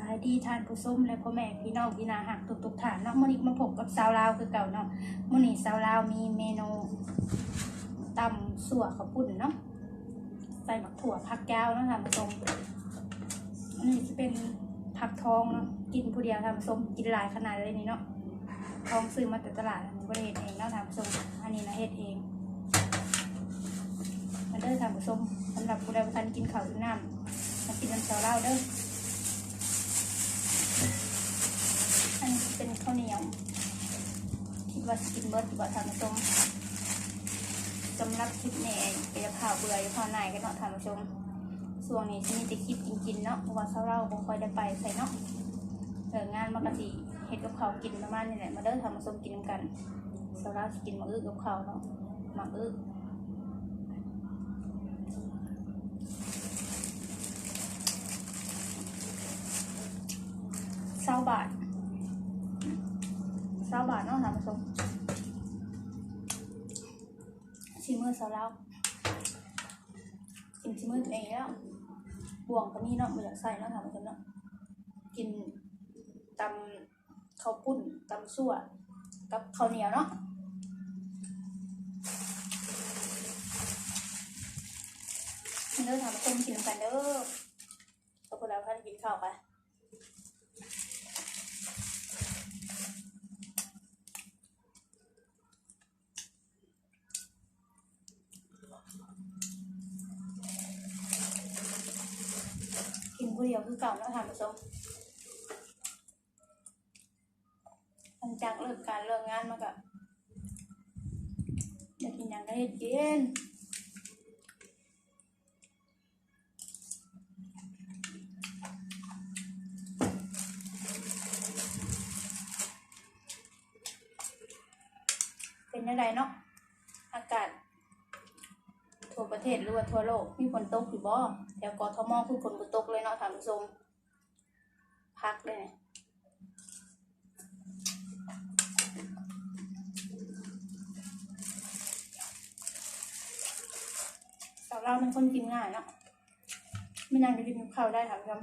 ายดีทานผู้ส้มและพ่อแม่พี่น้องพี่นาหักทุกฐานเนาะมื้อนี้มาพบกับสาวลาวคือเก่าเนาะมื้อนี้สาวลาวมีเมนูตำสั่วข้าวปุ้นเนาะใส่หมักถั่วผักยาวเนาะทานผู้ชมอันนี้จะเป็นผักทองเนาะกินผู้เดียวทานผู้ชมกินหลายขนาดเลยนี่เนาะทองซื้อมาแต่ตลาดบ่ได้เฮ็ดเองเนาะทานผู้ชมอันนี้นะเฮ็ดเองมาเด้อทานผู้ชมสำหรับผู้ใดบ่ทันกินข้าวกินน้ำมากินน้ำสาวลาวเด้ออันนี้เป็นข้าวเหนียวคิดว่ากินเบิร์ดดีกว่าทานผู้ชมสำหรับคลิปนี้ไปจะข่าวเบื่อจะข่าวไหนกันเนาะทานผู้ชมส่วนนี้จะมีแต่คลิปกินเนาะเพราะว่าเราบ่ค่อยได้ไปใส่เนาะงานมากติเฮ็ดกับข้าวกินประมาณนี้แหละมาเด้อทานผู้ชมกินกันเราจะกินมากับข้าวเนาะมา20 บาท20 บาทเนาะทานผู้ชมชิมเมอร์ซาลากินชิมเมอร์ตัวเองแล้วบ่วงก็มีเนาะไม่อยากใส่เนาะทานผู้ชมเนาะกินตำข้าวปุ้นตำซั่วกับข้าวเหนียวเนาะเด้อทานผู้ชมกินกันเด้อขอบคุณแล้วท่านกินข้าวไปกินผู้เดียวคือเก่าแล้วทานผู้ชมหลังจากเลิกงานมาก็อยากกินอย่างได้กินเป็นยังไงเนาะอากาศทั่วประเทศหรือว่าทั่วโลกมีฝนตกอยู่บ่แถวกทมคือฝนบ่ตกเลยเนาะท่านผู้ชมพักเลยเนี่ยสาวเราเป็นคนกินง่ายเนาะไม่นานจะกินข้าวได้ท่านผู้ชม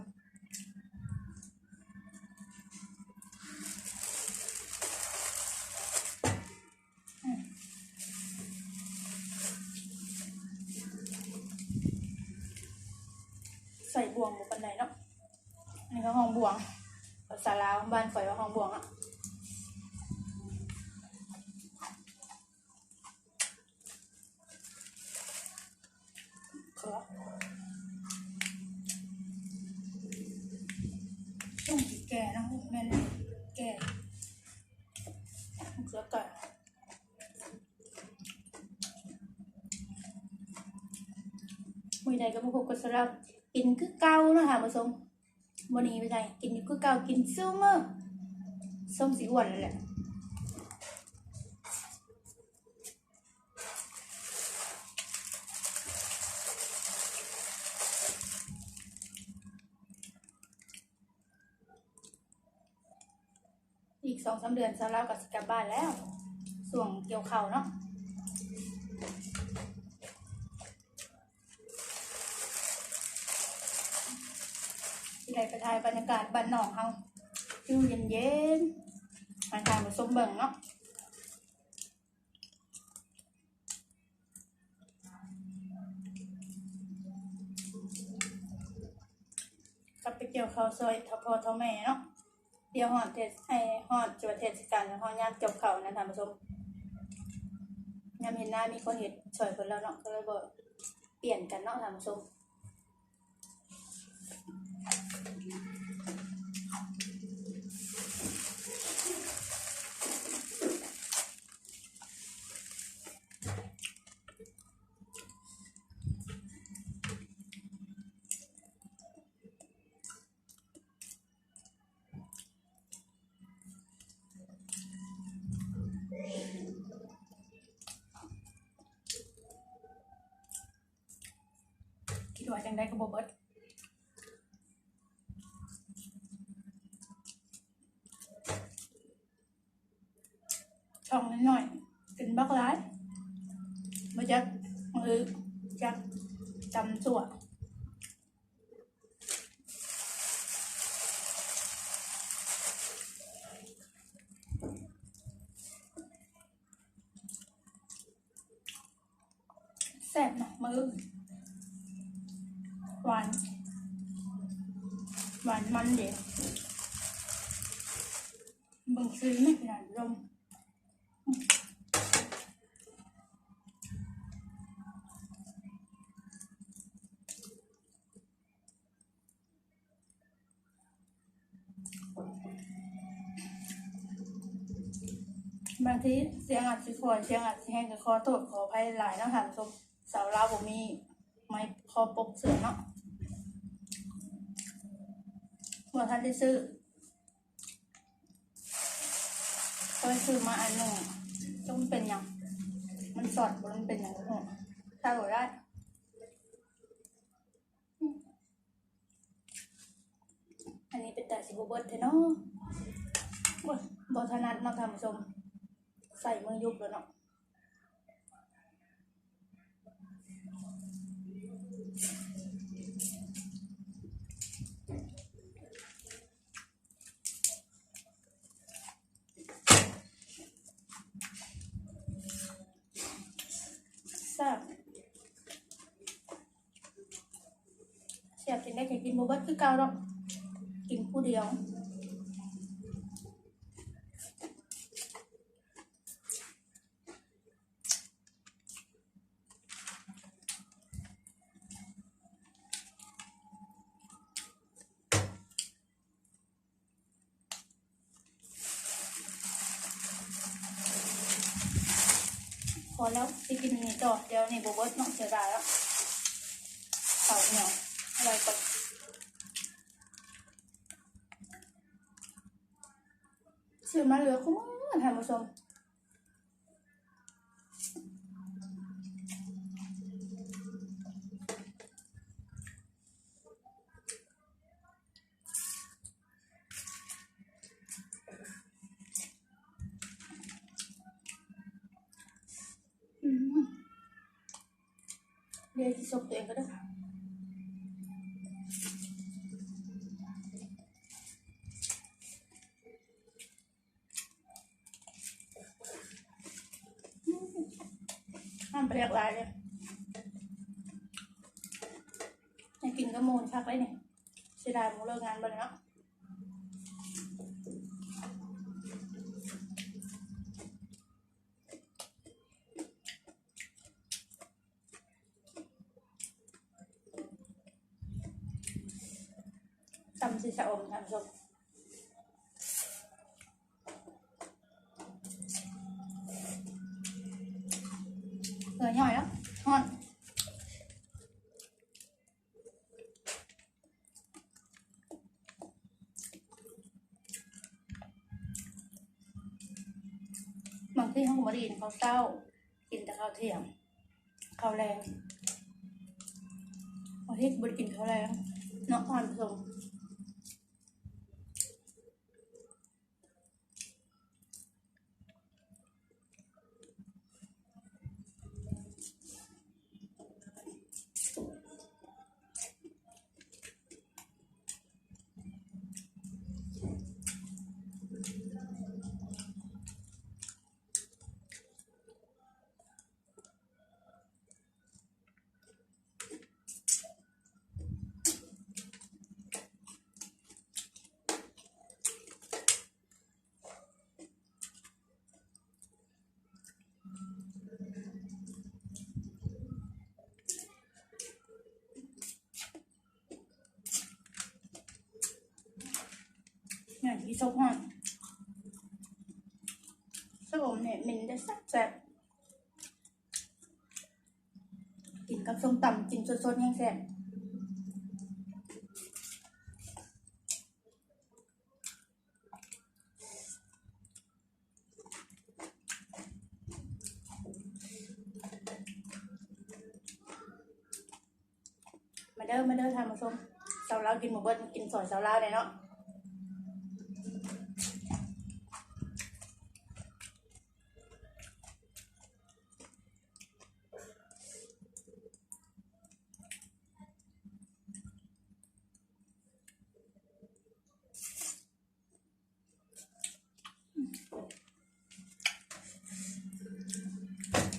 ใส่บ่วงบุกันไดเนาะนี่ก็ห้องบ่วงภาษาลาวบ้านข่อยว่าห้องบ่วงอ่ะต้องแก่นะแม่แก่เสือไก่มื้อใดก็มาพบกับสาวกินคือเก่าเนาะค่ะผู้ชมวันนี้ไปไหนกินคือเก่ากินซุมื้อส้มสีอ้วนเลยแหละอีก2-3 เดือนสาวเราก็สิกลับบ้านแล้วส่วงเกี่ยวข้าวเนาะที่ได้ไปถ่ายบรรยากาศบ้านนอกเฮาอยู่เย็นๆมาทานผสมเบิ่งเนาะกลับไปเกี่ยวข้าวซอยพ่อเท่าแม่เนาะเดี๋ยวฮอดจวดเทศกาลฮอดยามจบข้าวนะท่านผู้ชมยามเห็นหน้ามีคนเฮ็ดช่วยเพิ่นแล้วเนาะก็เลยบ่เปลี่ยนกันเนาะท่านผู้ชมคิดว่าจังได๋ก็บ่เบิดช่องน้อยๆกินบักหลายบ่จักมือจักจำสั่ว หวานหวานมันเดี๋ยวบางซื้อไม่ขนาดลมบางทีเสียงอาจจะคอยเสียงอาจจะแห้งกับคอโทษขออภัยหลายนะถามชมสาวลาวผมมีไม้คอปกเสือเนาะเมื่อท่านได้ซื้อก็ซื้อมาอันหนึ่งต้องเป็นยังมันสอดมันเป็นอย่างหัวถ้าบอกได้อันนี้เป็นแต่สิบเบิร์ดเนาะบอถนัดเนาะท่านผู้ชมใส่มือยุบแล้วเนาะแซ่บเสียบกินได้แค่กินบ่เบิร์ดคือเก่าหรอกกินผู้เดียวพอแล้วไปกินนี่ต่อเดี๋ยวนี่บ่เบิร์ดเนาะเสียดายแล้วเต่าเหนียวอะไรก่อนซื้อมาเหลือคุ้มท่านผู้ชมเดี๋ยวที่ซบตัวเองก็ได้ห้ามไปเรียกลายเลยให้กินก็มูนคักเลยเนี่ยเสียดายมูเลิกงานไปเลยเนาะตำซีสะอมท่านผู้ชมเหนื่อยหน่อยแล้วฮอนบางที่ห้องบดีเขาเศร้ากินแต่ข้าวเที่ยงข้าวแรงบางที่บริกินข้าวแรงเนาะท่านผู้ชมเนี่ยที่ซบฮอนสะอมเนี่ยมันจะแซ่บกินกับส้มตำกินสดๆแห้งแซ่บมาเด้อทานผู้ชมสาวลาวกินหมูเบิ้ลกินสอยสาวลาวเลยเนาะ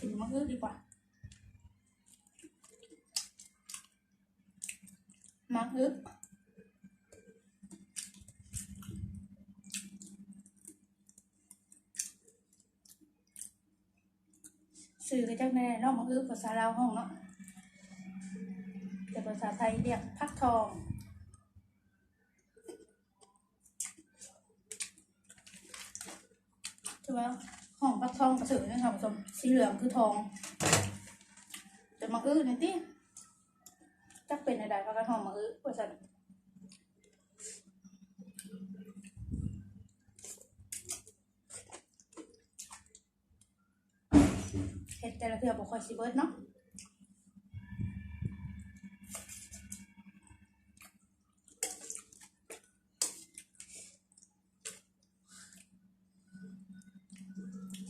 กินมะอื้อดีกว่า ฮึสื่อก็จะแม่นอกมาฮึภาษาลาวห้องเนาะแต่ภาษาไทยเรียกพักทองใช่ไหมห้องพักทองกระสือเนี่ยค่ะผู้ชมสีเหลืองคือทองแต่มาอื้อนี่ติจักเป็นอะไรพักทองมาอื้อภาษาเห็ดแต่ละเทือบ่ค่อยสิเบิดเนาะ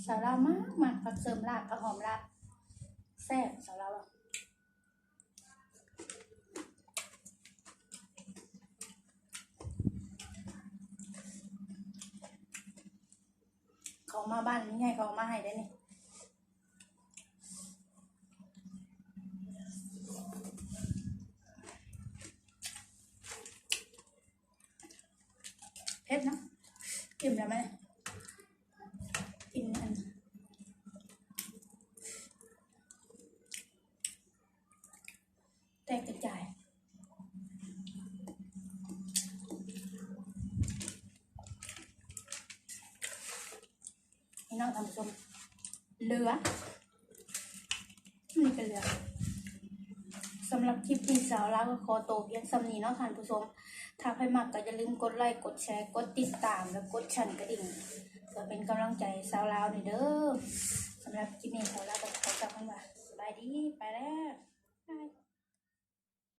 สาวลาวมากผักเสริมลาบผักหอมลาบแซ่บสาวลาวเขามาบ้านนี่ไงเขามาให้ได้นี่เผ็ดเนาะกินแล้วไหมกินอันแตกกระจายพี่น้องทำส้มเหลือนี่ก็เหลือสำหรับคลิปที่สาวลาวก็ขอโตวเพียงสำนีเนาะท่านผู้ชมถ้าใครมักก็อย่าลืมกดไลค์กดแชร์กดติดตามแล้วกดสั่นกระดิ่งเพื่อเป็นกำลังใจสาวลาวนี่เด้อสำหรับคลิปนี้สาวลาวก็ขอกลับมาสบายดีไปแล้วบาย